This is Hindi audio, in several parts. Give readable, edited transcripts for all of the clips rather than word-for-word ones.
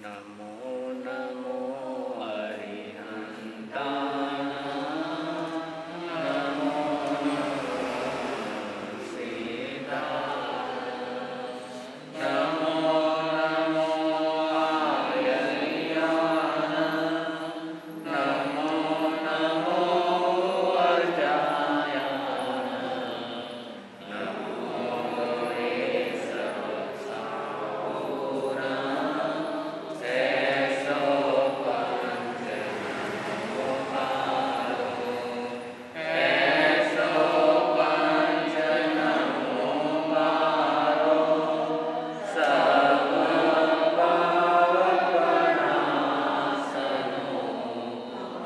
नमो नमो अरिहंता नमो नमो सीता नमो नमो आयर्यान नमो नमो अर्जायान नमो रे सवसावुरा ऐसो पंच नमोकारो ऐसो पंच नमोकारो सर्वपावपनासनो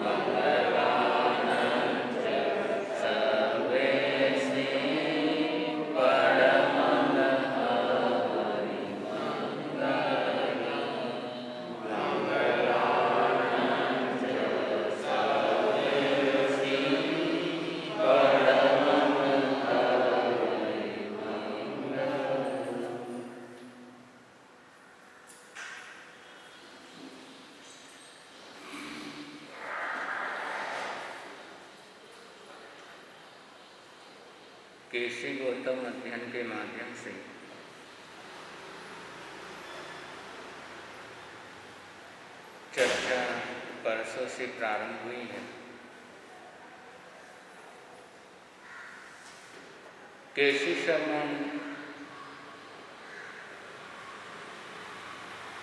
मंगलानंच सर्वेशि परमंगलहरि मंगलानंच सर्वेशि परमंगलहरि केशी गौतम अध्ययन के माध्यम से चर्चा परसों से प्रारंभ हुई है। केशी शर्मा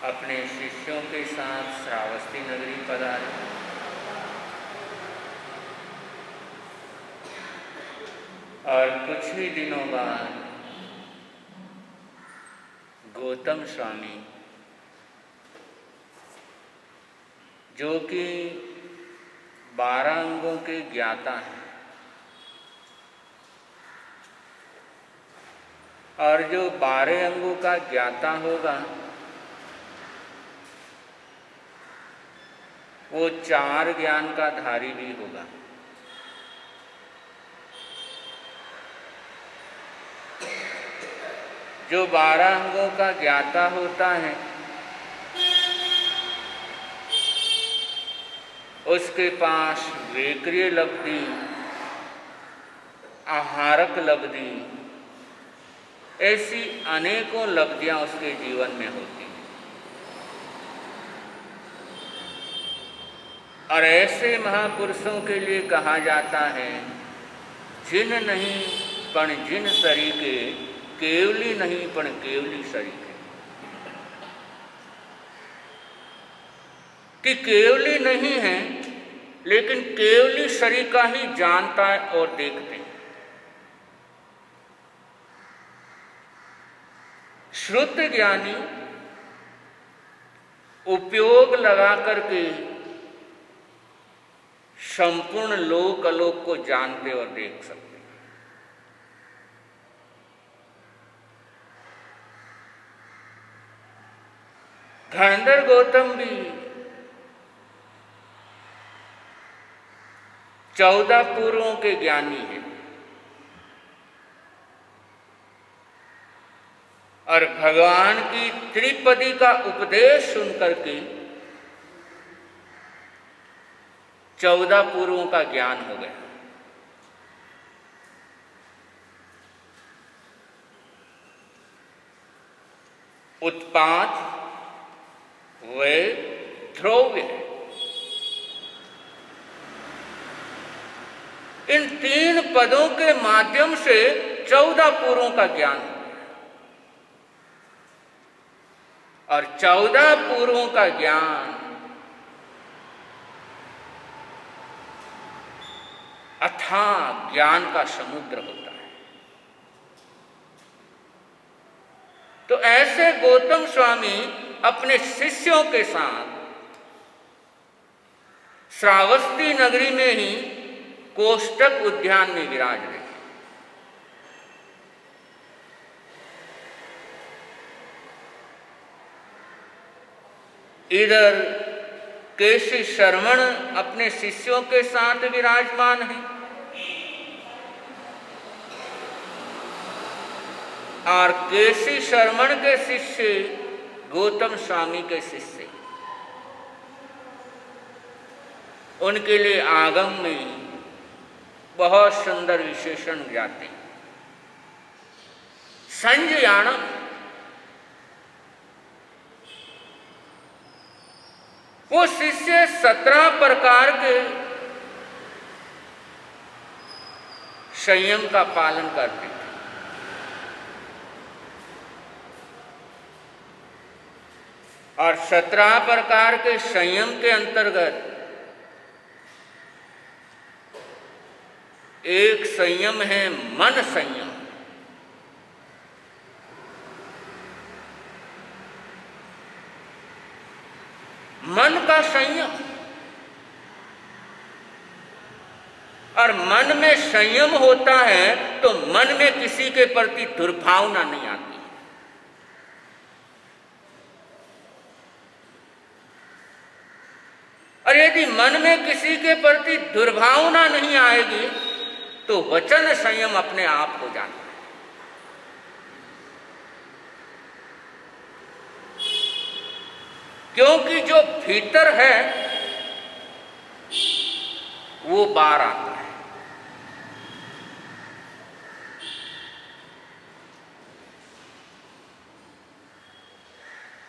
अपने शिष्यों के साथ श्रावस्ती नगरी पधारे। और कुछ ही दिनों बाद गौतम स्वामी, जो कि 12 अंगों के ज्ञाता हैं और जो 12 अंगों का ज्ञाता होगा वो 4 ज्ञान का धारी भी होगा। जो 12 अंगों का ज्ञाता होता है उसके पास वेक्रिय लब्धि, आहारक लब्धि, ऐसी अनेकों लब्धियां उसके जीवन में होती हैं। और ऐसे महापुरुषों के लिए कहा जाता है, जिन नहीं पण जिन सरीके, केवली नहीं पण केवली सरीके। कि केवली नहीं है लेकिन केवली सरीका ही जानता है और देखते हैं। श्रुत ज्ञानी उपयोग लगा करके संपूर्ण लोक अलोक को जानते और देख सकते हैं। धनंजय गौतम भी 14 पूर्वों के ज्ञानी हैं और भगवान की त्रिपदी का उपदेश सुनकर के 14 पूर्वों का ज्ञान हो गया। उत्पात, व्यय, ध्रुव्य, इन 3 पदों के माध्यम से 14 पूर्वों का ज्ञान हो गया। और 14 पूर्वों का ज्ञान अथाह ज्ञान का समुद्र होता है। तो ऐसे गौतम स्वामी अपने शिष्यों के साथ श्रावस्ती नगरी में ही कोष्टक उद्यान में विराज रहे। इधर केशी शर्मण अपने शिष्यों के साथ विराजमान हैं और केशी शर्मण के शिष्य गौतम स्वामी के शिष्य। उनके लिए आगम में बहुत सुंदर विशेषण जाते हैं। संजयानम, वो शिष्य 17 प्रकार के संयम का पालन करते थे। और 17 प्रकार के संयम के अंतर्गत एक संयम है मन संयम। मन का संयम, और मन में संयम होता है तो मन में किसी के प्रति दुर्भावना नहीं आती। और यदि मन में किसी के प्रति दुर्भावना नहीं आएगी तो वचन संयम अपने आप हो जाता है। क्योंकि जो भीतर है वो बाहर आता है।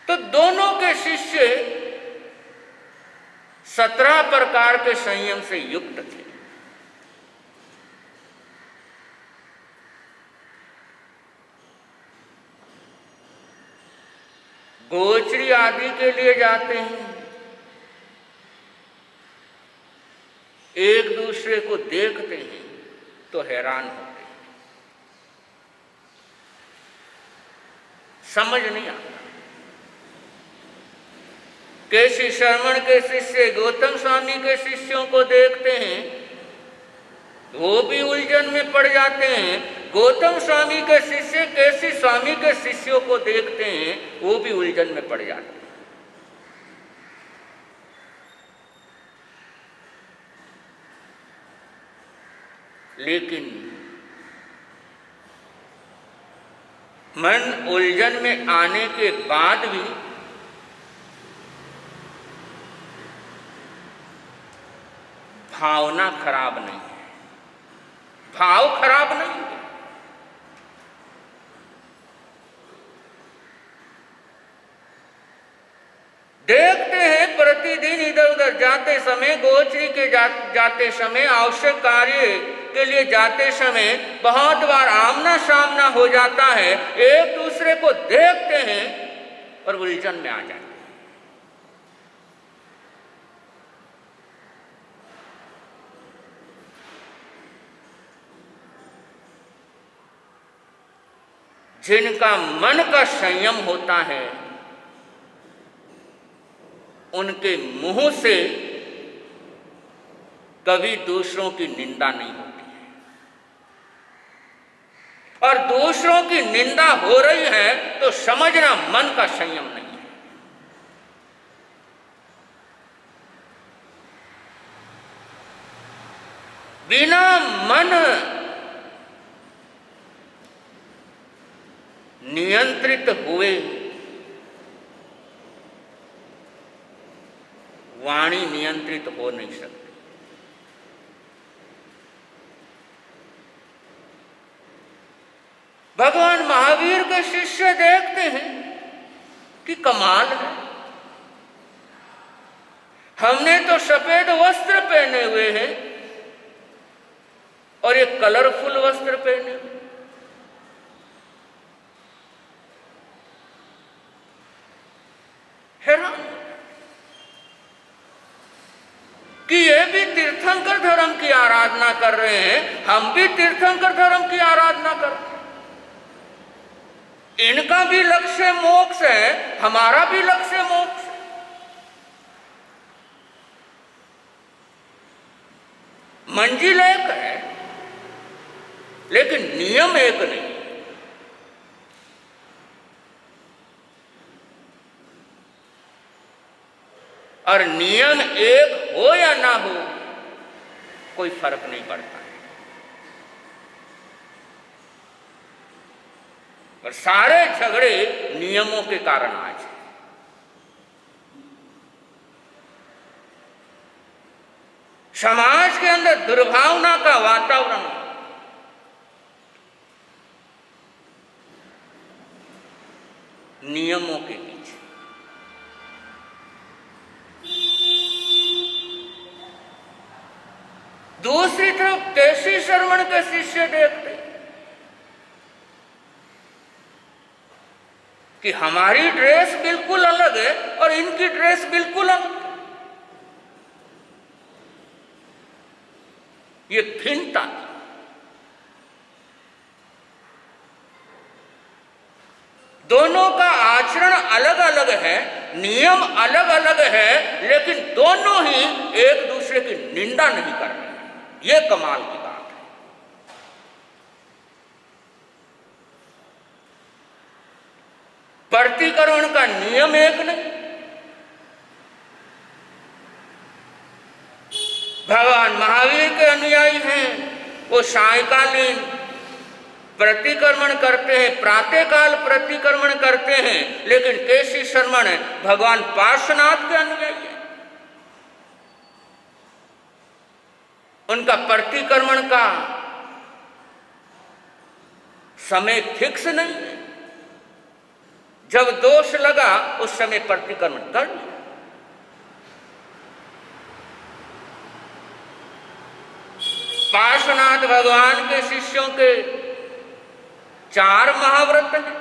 तो दोनों के शिष्य 17 प्रकार के संयम से युक्त थे। गोचरी आदि के लिए जाते हैं, एक दूसरे को देखते हैं तो हैरान होते हैं, समझ नहीं आता। केसी श्रवण के शिष्य गौतम स्वामी के शिष्यों को देखते हैं, वो भी उलझन में पड़ जाते हैं। गौतम स्वामी के शिष्य केसी स्वामी के शिष्यों को देखते हैं, वो भी उलझन में पड़ जाते हैं। लेकिन मन उलझन में आने के बाद भी भावना खराब नहीं है, भाव खराब नहीं है। देखते हैं प्रतिदिन इधर उधर जाते समय, गोचरी के जाते समय, आवश्यक कार्य के लिए जाते समय बहुत बार आमना सामना हो जाता है, एक दूसरे को देखते हैं और उलझन में आ जाते हैं। जिनका मन का संयम होता है उनके मुंह से कभी दूसरों की निंदा नहीं होती है, और दूसरों की निंदा हो रही है तो समझना मन का संयम नहीं है। बिना मन नियंत्रित हुए वाणी नियंत्रित हो नहीं सकती। भगवान महावीर के शिष्य देखते हैं कि कमाल है, हमने तो सफेद वस्त्र पहने हुए हैं और ये कलरफुल वस्त्र पहने हुए। हैरान कि ये भी तीर्थंकर धर्म की आराधना कर रहे हैं, हम भी तीर्थंकर धर्म की आराधना करते हैं। इनका भी लक्ष्य मोक्ष है, हमारा भी लक्ष्य मोक्ष है। मंजिल एक है लेकिन नियम एक नहीं। और नियम एक हो या ना हो कोई फर्क नहीं पड़ता है। और सारे झगड़े नियमों के कारण आज है। समाज के अंदर दुर्भावना का वातावरण, नियमों के पीछे। दूसरी तरफ केसी श्रवण के शिष्य देखते कि हमारी ड्रेस बिल्कुल अलग है और इनकी ड्रेस बिल्कुल अलग है। ये भिन्नता, दोनों का आचरण अलग अलग है, नियम अलग अलग है, लेकिन दोनों ही एक दूसरे की निंदा नहीं कर रहे। ये कमाल की बात है। प्रतिकरण का नियम एक नहीं। भगवान महावीर के अनुयायी हैं, वो सायकालीन प्रतिक्रमण करते हैं, प्रातःकाल प्रतिक्रमण करते हैं, लेकिन केसी श्रवण भगवान पार्श्वनाथ के अनुयायी हैं। उनका प्रतिक्रमण का समय फिक्स नहीं है, जब दोष लगा उस समय प्रतिक्रमण कर लिया। पार्श्वनाथ भगवान के शिष्यों के 4 महाव्रत हैं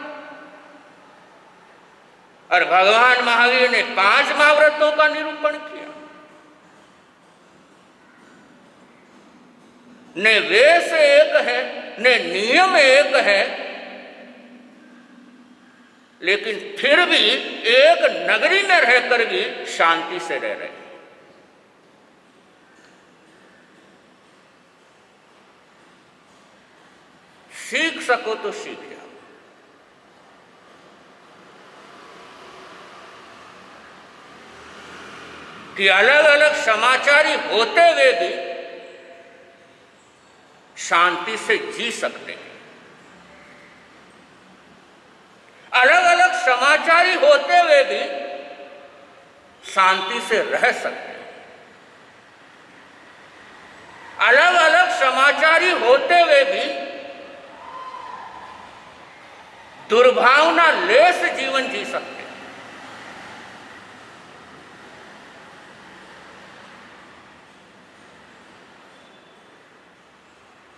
और भगवान महावीर ने 5 महाव्रतों का निरूपण किया। न वेश एक है, न नियम एक है, लेकिन फिर भी एक नगरी में रहकर भी शांति से रह रहे। सीख सको तो सीख जाओ। कि अलग अलग समाचारी होते हुए भी शांति से जी सकते हैं, अलग अलग समाचारी होते हुए भी शांति से रह सकते हैं, अलग अलग समाचारी होते हुए भी दुर्भावना लेस जीवन जी सकते हैं।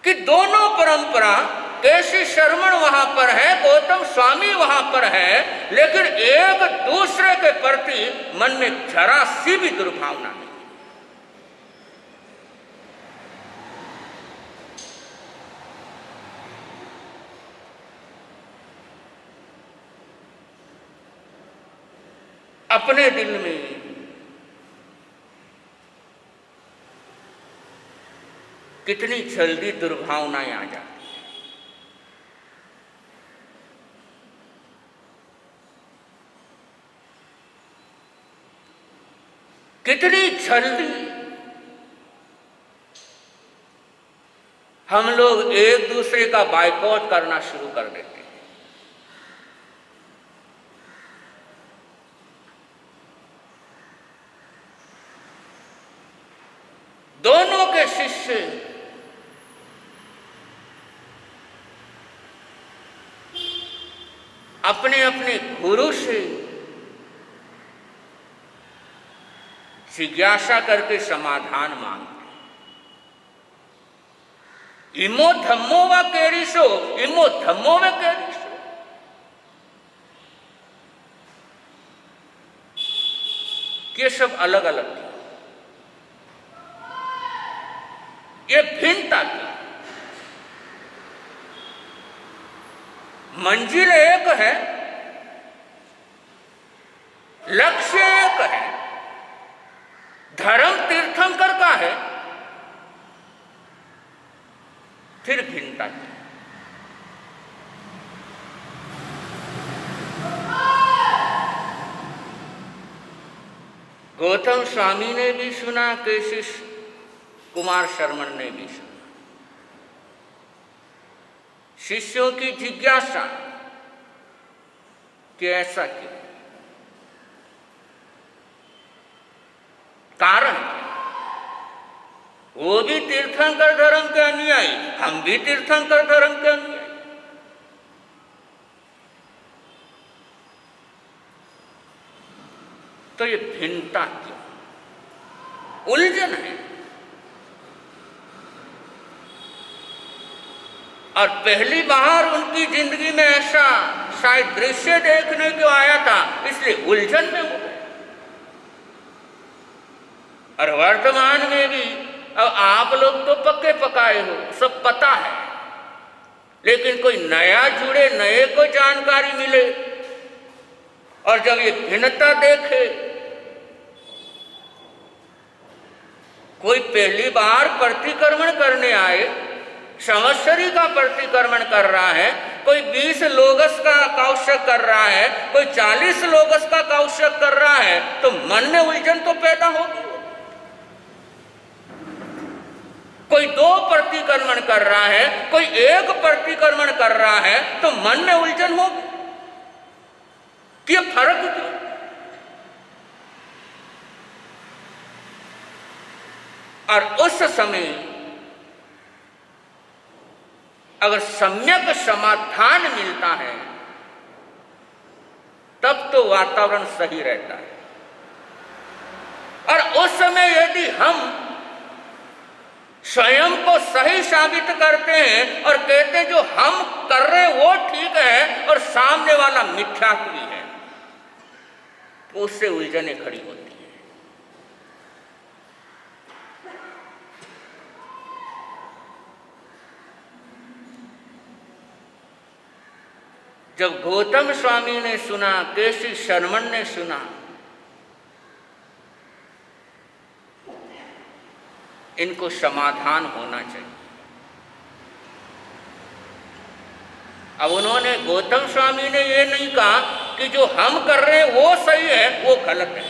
कि दोनों परंपरा, केसी श्रवण वहां पर है, गौतम स्वामी वहां पर है, लेकिन एक दूसरे के प्रति मन में जरा सी भी दुर्भावना नहीं। अपने दिल में कितनी जल्दी दुर्भावनाएं आ जाती हैं। कितनी जल्दी हम लोग एक दूसरे का बायकॉट करना शुरू कर देते हैं। दोनों के शिष्य अपने अपने गुरु से जिज्ञासा करके समाधान मांगते। इमो धम्मो व केरिसो, इमो धम्मो व केरिसो। ये सब अलग अलग थे। ये भिन्नता की मंजिल एक है, लक्ष्य एक है, धर्म तीर्थंकर का है, फिर भिन्नता की। गौतम स्वामी ने भी सुना, केसी कुमार शर्मन ने भी सुना। शिष्यों की जिज्ञासा कि ऐसा क्यों, कारण क्या? वो भी तीर्थंकर धर्म के अनुयायी, हम भी तीर्थंकर धर्म के अनुयायी। तो ये भिन्नता क्यों, उलझन है। और पहली बार उनकी जिंदगी में ऐसा शायद दृश्य देखने को आया था, इसलिए उलझन में हो गए। और वर्तमान में भी अब आप लोग तो पक्के पकाए हो, सब पता है, लेकिन कोई नया जुड़े, नए को जानकारी मिले और जब ये भिन्नता देखे, कोई पहली बार प्रतिक्रमण करने आए, संवत्सरी का प्रतिक्रमण कर रहा है, कोई 20 लोगस का कौशक कर रहा है, कोई 40 लोगस का कौशक कर रहा है, तो मन में उलझन तो पैदा होगी। कोई 2 प्रतिक्रमण कर रहा है, कोई 1 प्रतिक्रमण कर रहा है, तो मन में उलझन होगी कि फर्क क्यों। और उस समय अगर सम्यक समाधान मिलता है तब तो वातावरण सही रहता है। और उस समय यदि हम स्वयं को सही साबित करते हैं और कहते हैं जो हम कर रहे हैं वो ठीक है और सामने वाला मिथ्यात्वी है, तो उससे उलझनें खड़ी होती हैं। जब गौतम स्वामी ने सुना, केसी शर्मन ने सुना, इनको समाधान होना चाहिए। अब उन्होंने, गौतम स्वामी ने ये नहीं कहा कि जो हम कर रहे हैं वो सही है, वो गलत है,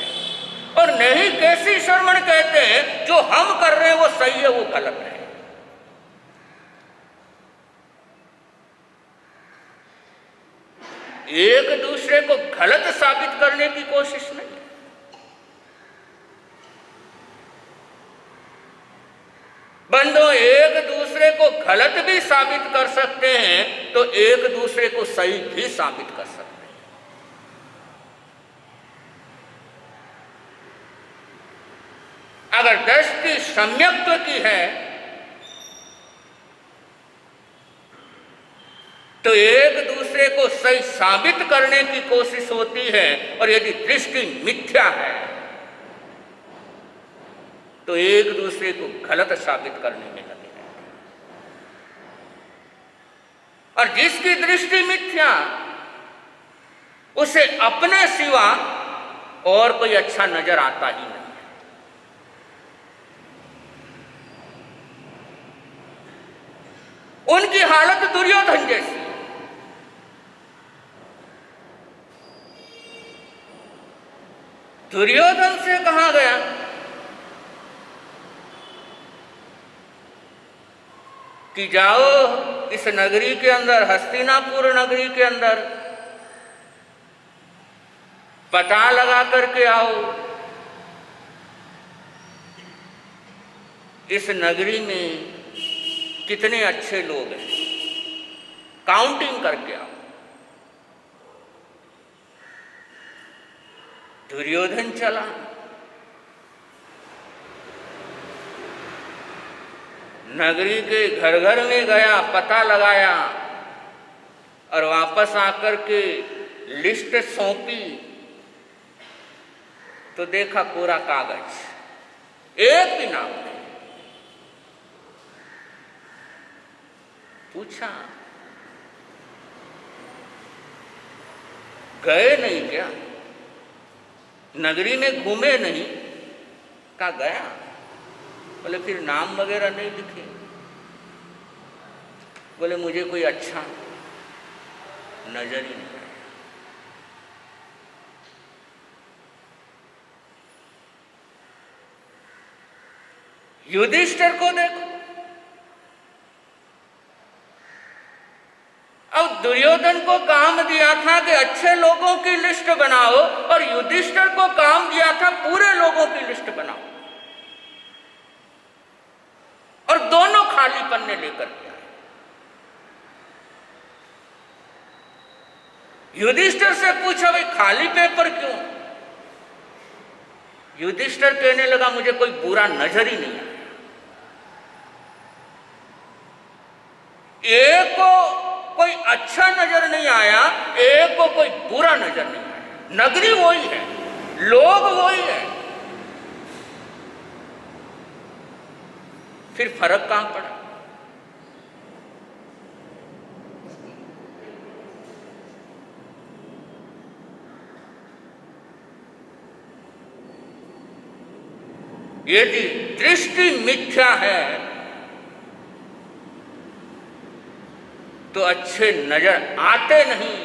और नहीं केसी शर्मन कहते हैं जो हम कर रहे हैं वो सही है, वो गलत है। एक दूसरे को गलत साबित करने की कोशिश नहीं। बंदो, एक दूसरे को गलत भी साबित कर सकते हैं तो एक दूसरे को सही भी साबित कर सकते हैं। अगर दृष्टि सम्यक्त्व की है तो एक दूसरे को सही साबित करने की कोशिश होती है, और यदि दृष्टि मिथ्या है तो एक दूसरे को गलत साबित करने में लगे रहते हैं। और जिसकी दृष्टि मिथ्या, उसे अपने सिवा और कोई अच्छा नजर आता ही नहीं। उनकी हालत दुर्योधन जैसी। दुर्योधन से कहा गया कि जाओ इस नगरी के अंदर, हस्तिनापुर नगरी के अंदर पता लगा करके आओ, इस नगरी में कितने अच्छे लोग हैं, काउंटिंग करके आओ। दुर्योधन चला, नगरी के घर घर में गया, पता लगाया, और वापस आकर के लिस्ट सौंपी तो देखा कोरा कागज, एक भी नाम नहीं। पूछा, गए नहीं क्या? नगरी में घूमे नहीं? कहा गया। बोले फिर नाम वगैरह नहीं लिखे? बोले मुझे कोई अच्छा नजर ही नहीं आया। युधिष्ठिर को देखो, अब दुर्योधन को काम दिया था कि अच्छे लोगों की लिस्ट बनाओ, और युधिष्ठिर को काम दिया था पूरे लोगों की लिस्ट बनाओ। और दोनों खाली पन्ने लेकर के आए। युधिष्ठिर से पूछा, भाई खाली पेपर क्यों? युधिष्ठिर कहने लगा, मुझे कोई बुरा नजर ही नहीं आया। एक को कोई अच्छा नजर नहीं आया, एक को कोई बुरा नजर नहीं आया। नगरी वही है, लोग वही है, फिर फर्क कहां पड़ा? यदि दृष्टि मिथ्या है तो अच्छे नजर आते नहीं,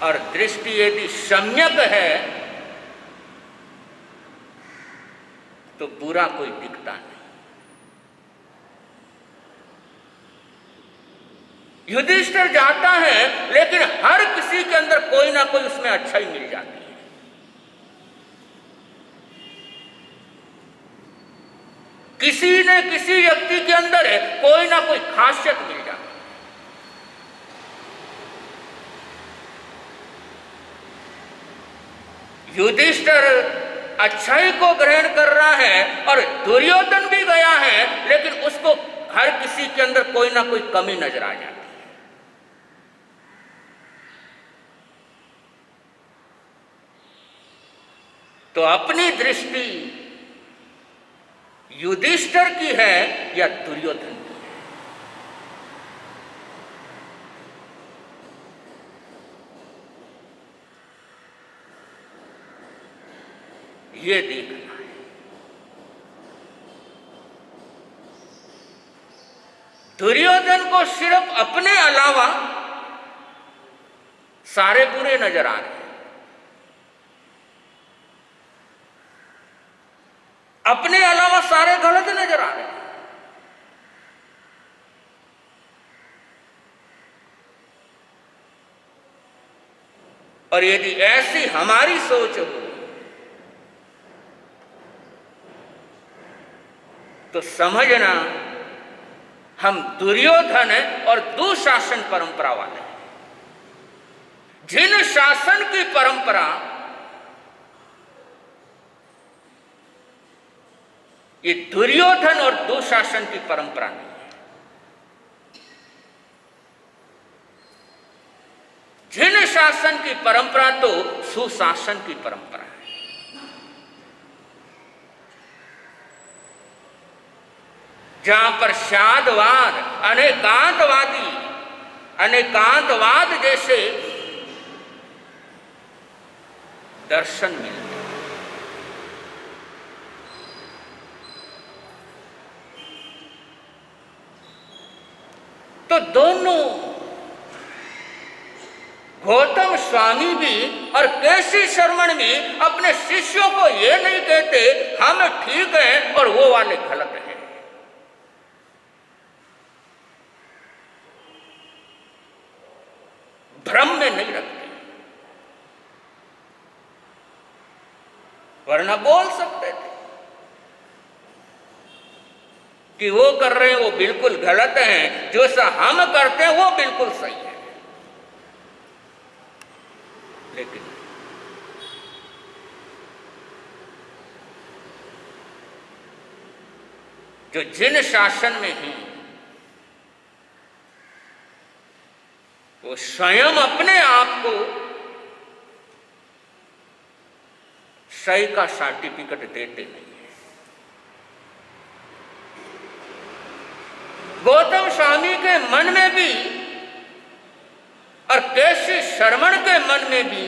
और दृष्टि यदि सम्यक है तो बुरा कोई दिखता नहीं। युधिष्ठिर जाता है, लेकिन हर किसी के अंदर कोई ना कोई उसमें अच्छा ही मिल जाती है। किसी न किसी व्यक्ति के अंदर कोई ना कोई खासियत मिल जाती है। युधिष्ठिर अच्छाई को ग्रहण कर रहा है और दुर्योधन भी गया है, लेकिन उसको हर किसी के अंदर कोई ना कोई कमी नजर आ जाती है। तो अपनी दृष्टि युधिष्ठिर की है या दुर्योधन की है, ये देखना है। दुर्योधन को सिर्फ अपने अलावा सारे बुरे नजर आ रहे हैं, अपने अलावा सारे गलत नजर आ रहे हैं। और यदि ऐसी हमारी सोच हो तो समझना हम दुर्योधन और दुशासन परंपरा वाले हैं। जिन शासन की परंपरा ये दुर्योधन और दुशासन की परंपरा नहीं है। जिन शासन की परंपरा तो सुशासन की परंपरा है। जहां पर शादवाद, अनेकांतवाद जैसे दर्शन मिलते हैं। तो दोनों गौतम स्वामी भी और केसी शर्मण भी अपने शिष्यों को यह नहीं कहते हम ठीक हैं और वो वाले गलत हैं। भ्रम में नहीं रखते, वरना बोल सकते थे कि वो कर रहे हैं वो बिल्कुल गलत है, जो सा हम करते हैं वो बिल्कुल सही है। लेकिन जो जिन शासन में हैं वो स्वयं अपने आप को सही का सर्टिफिकेट देते नहीं है। गौतम स्वामी के मन में भी और केसी शर्मण के मन में भी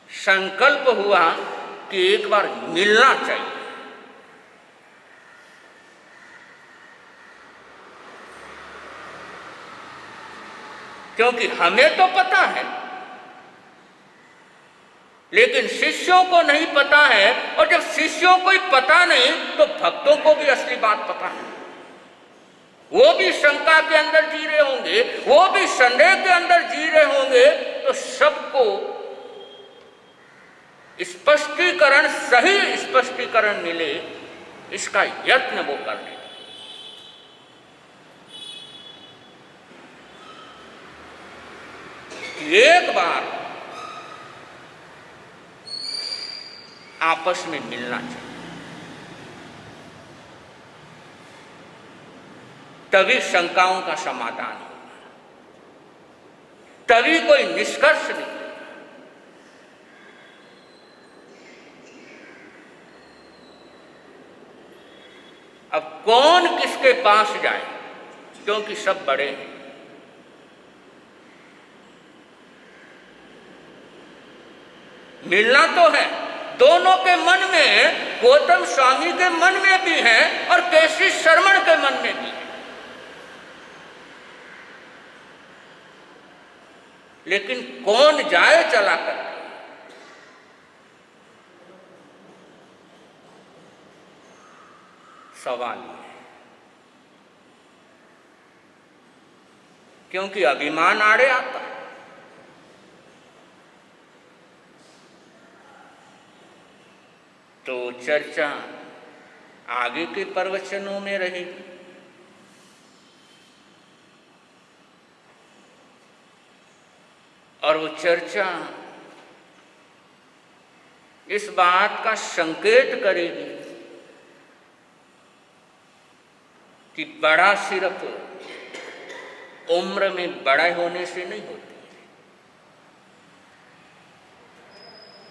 संकल्प हुआ कि एक बार मिलना चाहिए। क्योंकि हमें तो पता है लेकिन शिष्यों को नहीं पता है, और जब शिष्यों को ही पता नहीं तो भक्तों को भी असली बात पता है। वो भी शंका के अंदर जी रहे होंगे, वो भी संदेह के अंदर जी रहे होंगे, तो सबको स्पष्टीकरण, सही स्पष्टीकरण मिले, इसका यत्न वो करने। एक बार आपस में मिलना चाहिए, तभी शंकाओं का समाधान होगा, तभी कोई निष्कर्ष निकलेगा। अब कौन किसके पास जाए, क्योंकि सब बड़े हैं। मिलना तो है, दोनों के मन में, गौतम स्वामी के मन में भी है और केसी शर्मण के मन में भी है, लेकिन कौन जाए चला कर? सवाल है, क्योंकि अभिमान आड़े आता है। तो चर्चा आगे के प्रवचनों में रहेगी। और वो चर्चा इस बात का संकेत करेगी कि बड़ा सिर्फ उम्र में बड़े होने से नहीं होती,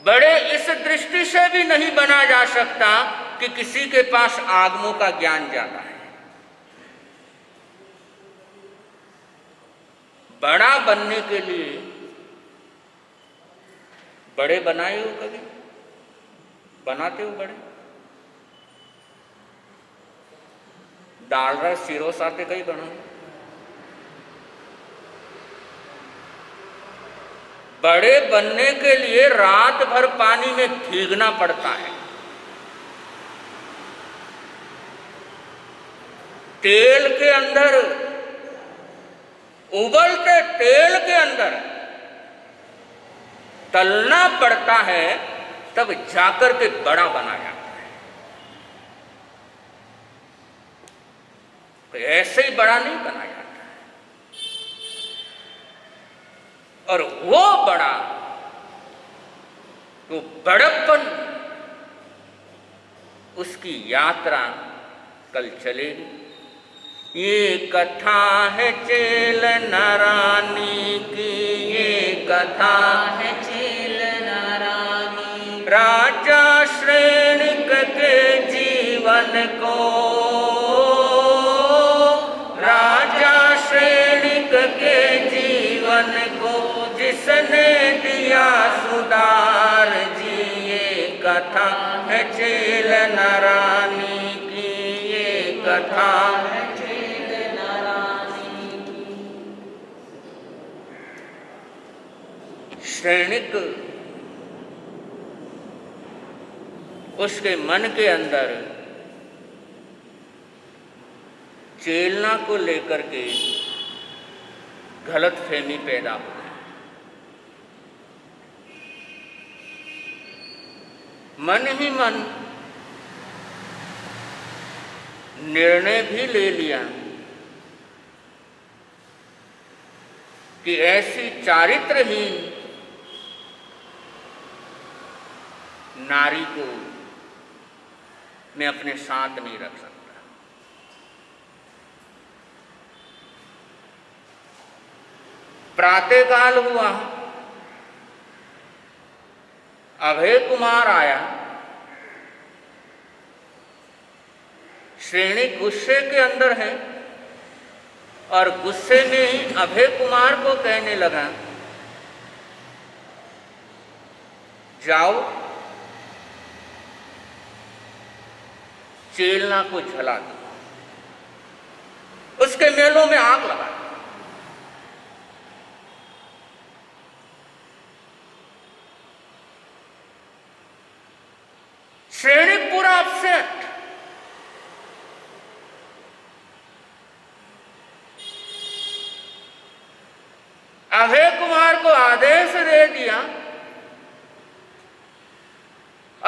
बड़े इस दृष्टि से भी नहीं बना जा सकता कि किसी के पास आगमों का ज्ञान ज्यादा है। बड़ा बनने के लिए बड़े बनाए हो, कभी बनाते हो बड़े? डाल रहा सिरों साथे कहीं बना, बड़े बनने के लिए रात भर पानी में भीगना पड़ता है, तेल के अंदर, उबलते तेल के अंदर तलना पड़ता है, तब जाकर के बड़ा बना जाता है। तो ऐसे ही बड़ा नहीं बना जाता है। और वो बड़ा, वो बड़प्पन, उसकी यात्रा कल चलेगी। ये कथा है चेल नारानी की, ये कथा है चेल नारानी, राजा श्रेणिक के जीवन को, राजा श्रेणिक के जीवन को जिसने दिया सुधार जी। ये कथा है चेल नारानी की, ये कथा है श्रेणिक। उसके मन के अंदर चेलना को लेकर के गलतफहमी पैदा हो गई। मन ही मन निर्णय भी ले लिया कि ऐसी चारित्रहीन नारी को मैं अपने साथ नहीं रख सकता। प्रातःकाल हुआ, अभय कुमार आया, श्रेणी गुस्से के अंदर है और गुस्से में ही अभय कुमार को कहने लगा, जाओ चेलना को जला दो, उसके मेलों में आग लगा दो। श्रेणी पूरा अपसेट। अभय कुमार को आदेश दे दिया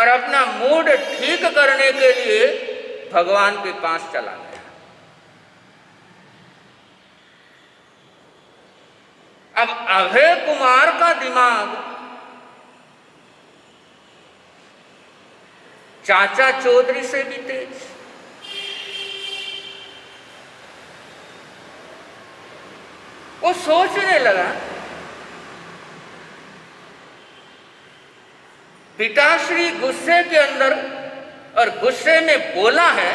और अपना मूड ठीक करने के लिए भगवान के पास चला गया। अब अभय कुमार का दिमाग चाचा चौधरी से भी तेज। वो सोचने लगा, पिताश्री गुस्से के अंदर और गुस्से में बोला है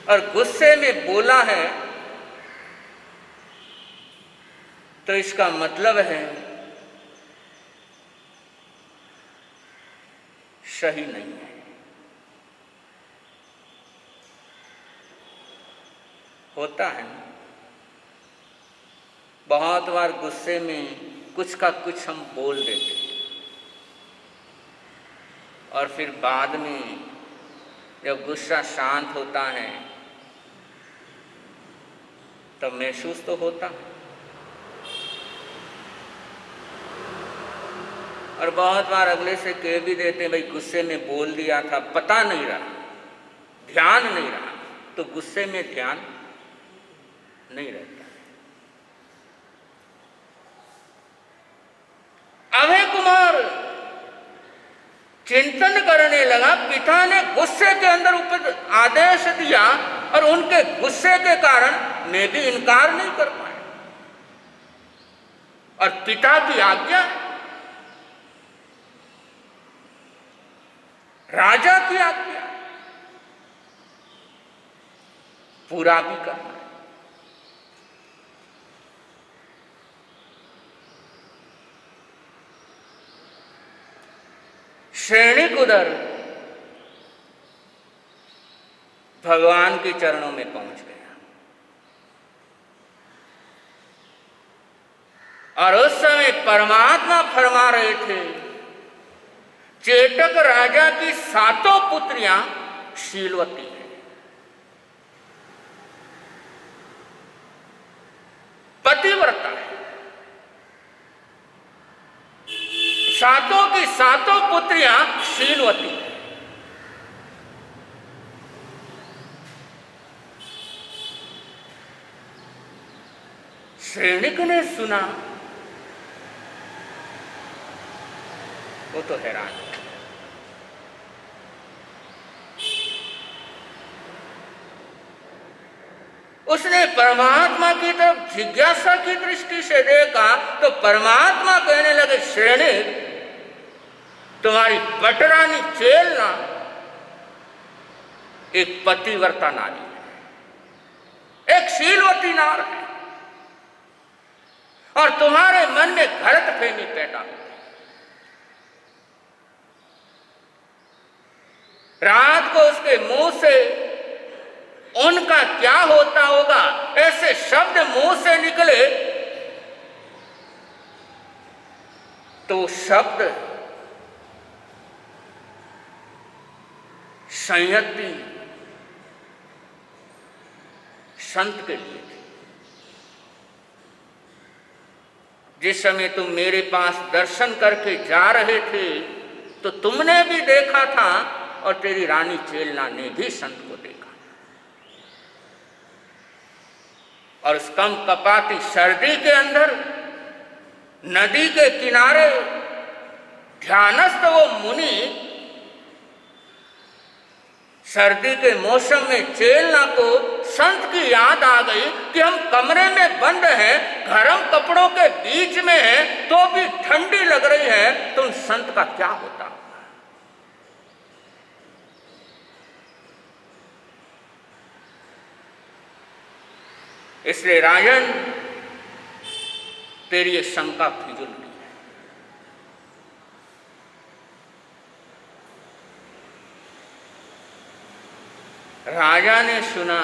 और गुस्से में बोला है, तो इसका मतलब है सही नहीं है। होता है ना, बहुत बार गुस्से में कुछ का कुछ हम बोल देते हैं और फिर बाद में जब गुस्सा शांत होता है तब महसूस तो होता है। और बहुत बार अगले से कह भी देते हैं, भाई गुस्से में बोल दिया था, पता नहीं रहा, ध्यान नहीं रहा, तो गुस्से में ध्यान नहीं रहता। अभय कुमार चिंतन करने लगा, पिता ने गुस्से के अंदर ऊपर आदेश दिया और उनके गुस्से के कारण मैं भी इनकार नहीं कर पाया, और पिता की आज्ञा, राजा की आज्ञा पूरा भी करना है। सैनिक उधर भगवान के चरणों में पहुंच गया और उस समय परमात्मा फरमा रहे थे, चेटक राजा की 7 पुत्रियां शीलवती हैं, पतिव्रता है, 7 की 7 पुत्रियां शीलवती हैं। सैनिक ने सुना, वो तो हैरान। उसने परमात्मा की तरफ जिज्ञासा की दृष्टि से देखा तो परमात्मा कहने लगे, सैनिक, तुम्हारी पटरानी चेलना एक पतिव्रता नारी है, एक शीलवती नार है, और तुम्हारे मन में गलतफहमी पैदा हो गई। रात को उसके मुंह से उनका क्या होता होगा, ऐसे शब्द मुंह से निकले तो शब्द संयति संत के लिए थे। जिस समय तुम मेरे पास दर्शन करके जा रहे थे तो तुमने भी देखा था और तेरी रानी चेलना ने भी संत को देखा, और उस कम कपाती सर्दी के अंदर नदी के किनारे ध्यानस्थ वो मुनि सर्दी के मौसम में चेलना को संत की याद आ गई कि हम कमरे में बंद हैं, गर्म कपड़ों के बीच में हैं, तो भी ठंडी लग रही है, तो उन संत का क्या होता। इसलिए राजन, तेरी ये शंका फिजूल की है। राजा ने सुना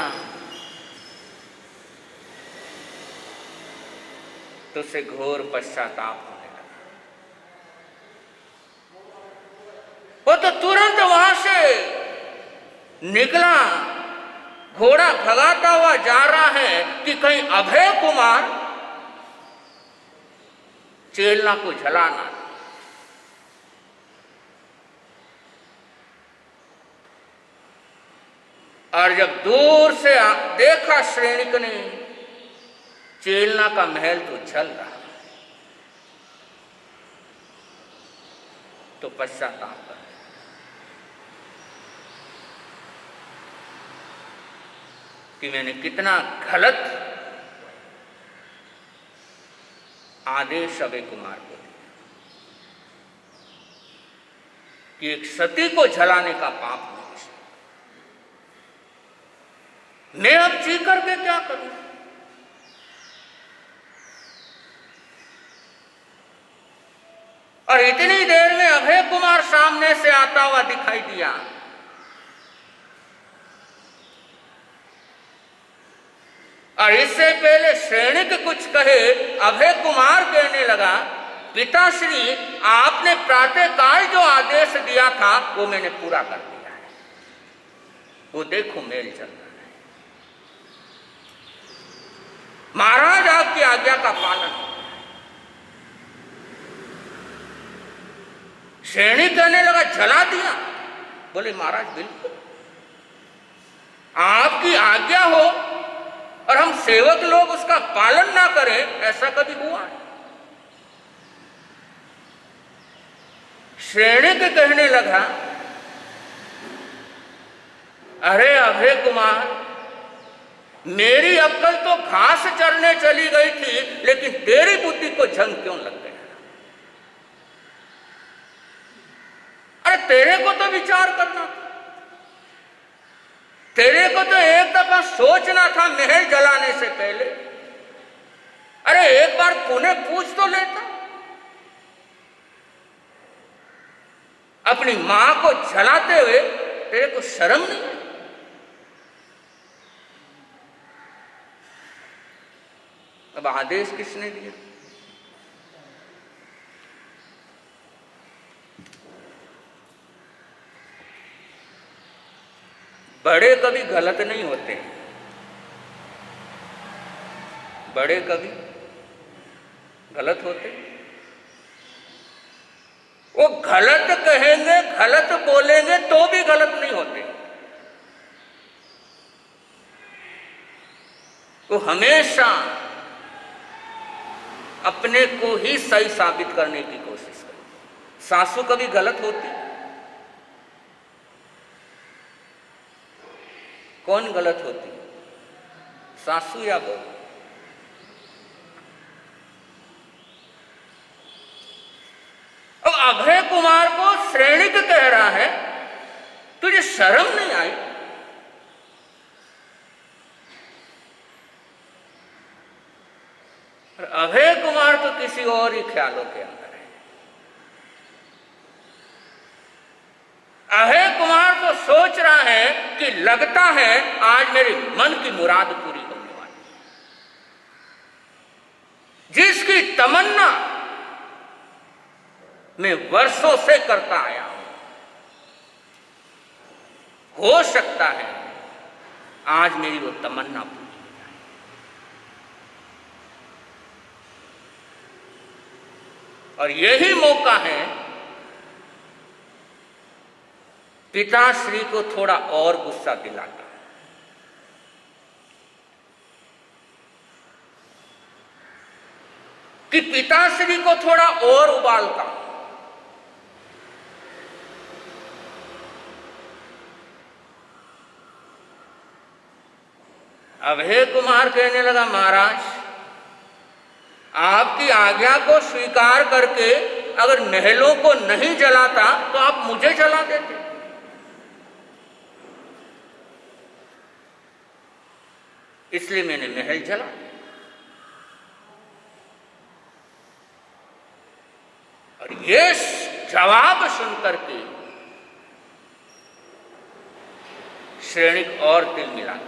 तो उसे घोर पश्चाताप होने लगा। वो तो तुरंत वहां से निकला, घोड़ा भगाता हुआ जा रहा है कि कहीं अभय कुमार चेलना को झलाना। और जब दूर से देखा श्रेणिक ने चेलना का महल तो जल रहा, तो पश्चाताप कर कि मैंने कितना गलत आदेश अभय कुमार को दिया कि एक सती को जलाने का पाप नहीं। मैं अब जी करके क्या करूं? और इतनी देर में अभय कुमार सामने से आता हुआ दिखाई दिया। और इससे पहले श्रेणिक कुछ कहे, अभय कुमार कहने लगा, पिताश्री आपने प्रातःकाल जो आदेश दिया था वो मैंने पूरा कर दिया है, वो देखो मेल चल रहा है। महाराज आपकी आज्ञा का पालन। श्रेणी कहने लगा जला दिया? बोले महाराज बिल्कुल, आपकी आज्ञा हो और हम सेवक लोग उसका पालन ना करें, ऐसा कभी हुआ है? श्रेणी के कहने लगा, अरे अभय कुमार, मेरी अक्ल तो घास चरने चली गई थी, लेकिन तेरी बुद्धि को जंग क्यों लग गया? अरे तेरे को तो विचार करना था, तेरे को तो एक दफा सोचना था महल जलाने से पहले। अरे एक बार पुनः पूछ तो लेता, अपनी मां को जलाते हुए तेरे को शर्म नहीं है? अब आदेश किसने दिया? बड़े कभी गलत नहीं होते, बड़े कभी गलत होते। वो गलत कहेंगे, गलत बोलेंगे तो भी गलत नहीं होते। वो हमेशा अपने को ही सही साबित करने की कोशिश करे। सासू कभी गलत होती? कौन गलत होती, सासू या बहू? अब अभय कुमार को श्रेणिक कह रहा है, तुझे शर्म नहीं आई? अभय कुमार तो किसी और ही ख्यालों के अंदर है। अभय कुमार तो सोच रहा है कि लगता है आज मेरे मन की मुराद पूरी होने वाली, जिसकी तमन्ना मैं वर्षों से करता आया हूं, हो सकता है आज मेरी वो तमन्ना पूरी। और यही मौका है पिताश्री को थोड़ा और गुस्सा दिलाता, कि पिताश्री को थोड़ा और उबालता। अभय कुमार कहने लगा, महाराज आपकी आज्ञा को स्वीकार करके अगर महलों को नहीं जलाता तो आप मुझे जला देते। इसलिए मैंने महल जला। और ये जवाब सुनकर के श्रेणिक और दिल मिला गया।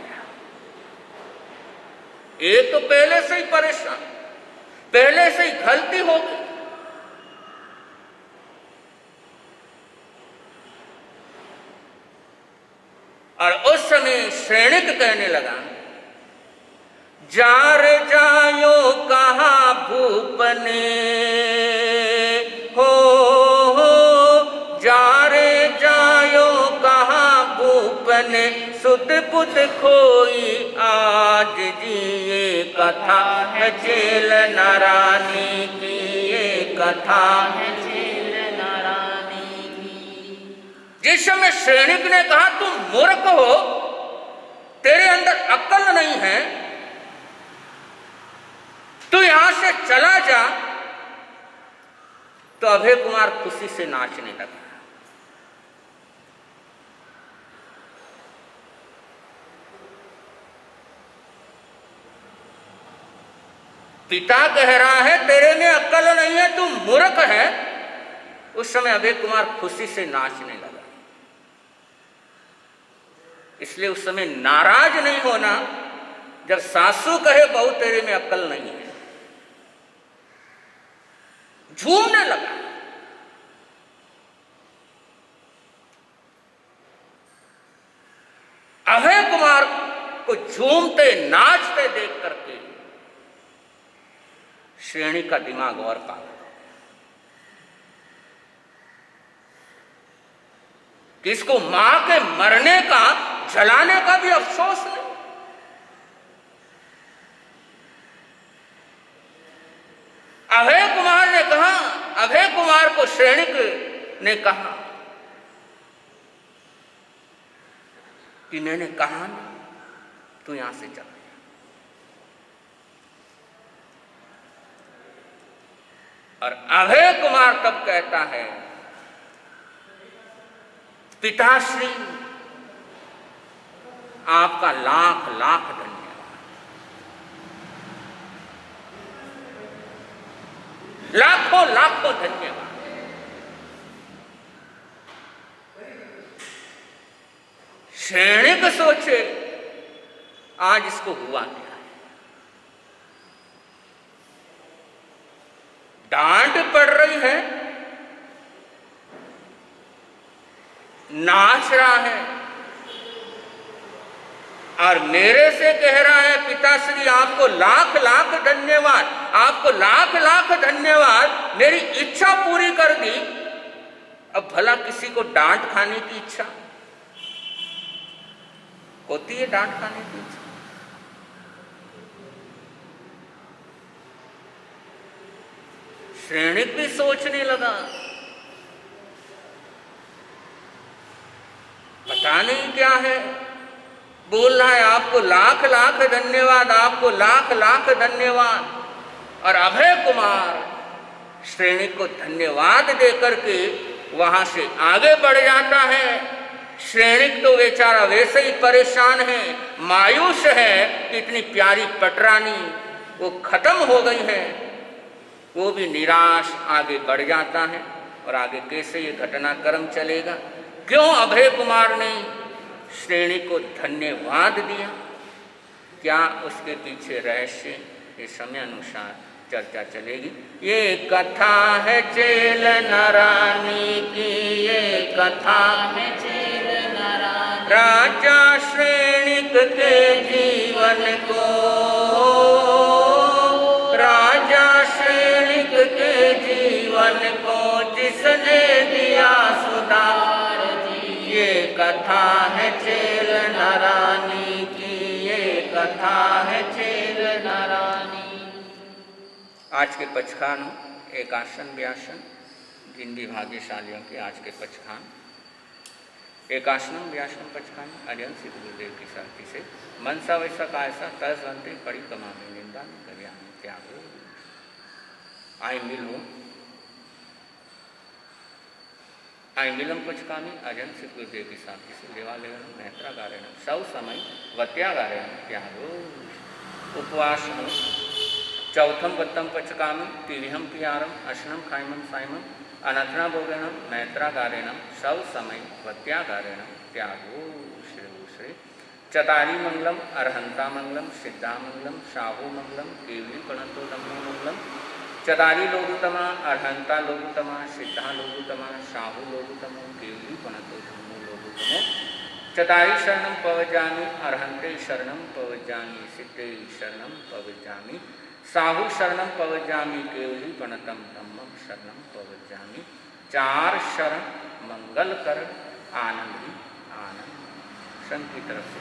एक तो पहले से ही परेशान, पहले से ही गलती हो गई, और उस समय श्रेणिक कहने लगा, जा रे जायो कहा भूपने हो, जा रे जायो कहा भूपने, सुध बुध खोई आज जी, ये कथा है चेल नारानी की, ये कथा है चेल नारानी की। जिस समय श्रेणिक ने कहा तुम मूर्ख हो, तेरे अंदर अक्ल नहीं है, तू यहां से चला जा, तो अभय कुमार खुशी से नाचने लगा। पिता कह रहा है तेरे में अक्ल नहीं है, तू मूर्ख है। उस समय अभय कुमार खुशी से नाचने लगा। इसलिए उस समय नाराज नहीं होना जब सासू कहे बहू तेरे में अक्ल नहीं है, झूमने लगा। अभय कुमार को झूमते नाचते देख करके श्रेणी का दिमाग और पागल कि इसको मां के मरने का, जलाने का भी अफसोस नहीं। अभय कुमार ने कहा, अभय कुमार को श्रेणिक ने कहा कि मैंने कहा नहीं, तू यहां से चल। और अभय कुमार तब कहता है, पिताश्री आपका लाख लाख धन्यवाद, लाखों लाखों धन्यवाद। श्रेणिक सोचे आज इसको हुआ क्या है, डांट पड़ रही है, नाच रहा है, और मेरे से कह रहा है पिताश्री आपको लाख लाख धन्यवाद, आपको लाख लाख धन्यवाद, मेरी इच्छा पूरी कर दी। अब भला किसी को डांट खाने की इच्छा होती है? डांट खाने की इच्छा श्रेणिक भी सोचने लगा, पता नहीं क्या है, बोल रहा है आपको लाख लाख धन्यवाद, आपको लाख लाख धन्यवाद। और अभय कुमार श्रेणिक को धन्यवाद देकर के वहां से आगे बढ़ जाता है। श्रेणिक तो बेचारा वैसे ही परेशान है, मायूस है कि इतनी प्यारी पटरानी वो खत्म हो गई है। वो भी निराश आगे बढ़ जाता है। और आगे कैसे ये घटनाक्रम चलेगा, क्यों अभय कुमार ने श्रेणी को धन्यवाद दिया, क्या उसके पीछे रहस्य, ये समय अनुसार चर्चा चलेगी। ये कथा है चेल नारानी की, ये कथा है चेल नारानी, राजा श्रेणिक के जीवन को, राजा श्रेणिक के जीवन को जिसने दिया सुधार जी। ये कथा है चेल नारानी की, ये कथा है चेल नारानी। आज के पचखान एकासन व्यासन, जिन भी भाग्यशालियों के आज के पचखान एकासनम व्यासन पचखान अजन सिद्ध गुरुदेव की शक्ति से मनसा वैसा कायसा तस अंते पड़ी कमा में निंदा करिया त्यागो। आई मिलूं आई मिलम पचकामी अजन सिद्ध गुरुदेव की शक्ति से देवालयन नेत्रा गारेण सब समय वत्या गारेण त्यागो। उपवास चौथम वत्तम पचकामी पीढ़िहम पियारम अशनम खाइमम साइमम अनथना भोगेणम मैत्रा गारेणम सब समय वत्या गारेणम त्यागो। श्री श्री चतारी मंगलम अरहंता मंगलम सिद्धा मंगलम शाहू मंगलम केवली गणतो नमो मंगलम। चतारी लोगुतमा अरहंता लोगुतमा सिद्धा लोगुतमा शाहू लोगुतमो केवली गणतो नमो लोगुतमो। चतारी शरणम पवजामि अरहंते शरणम पवजामि सिद्धे शरणम पवजामि साहू शरणम पवजामि केवली गणतम धम्मम शरणम पवजामि। चार शरण मंगल कर आनंद ही आनंद। संघ की तरफ से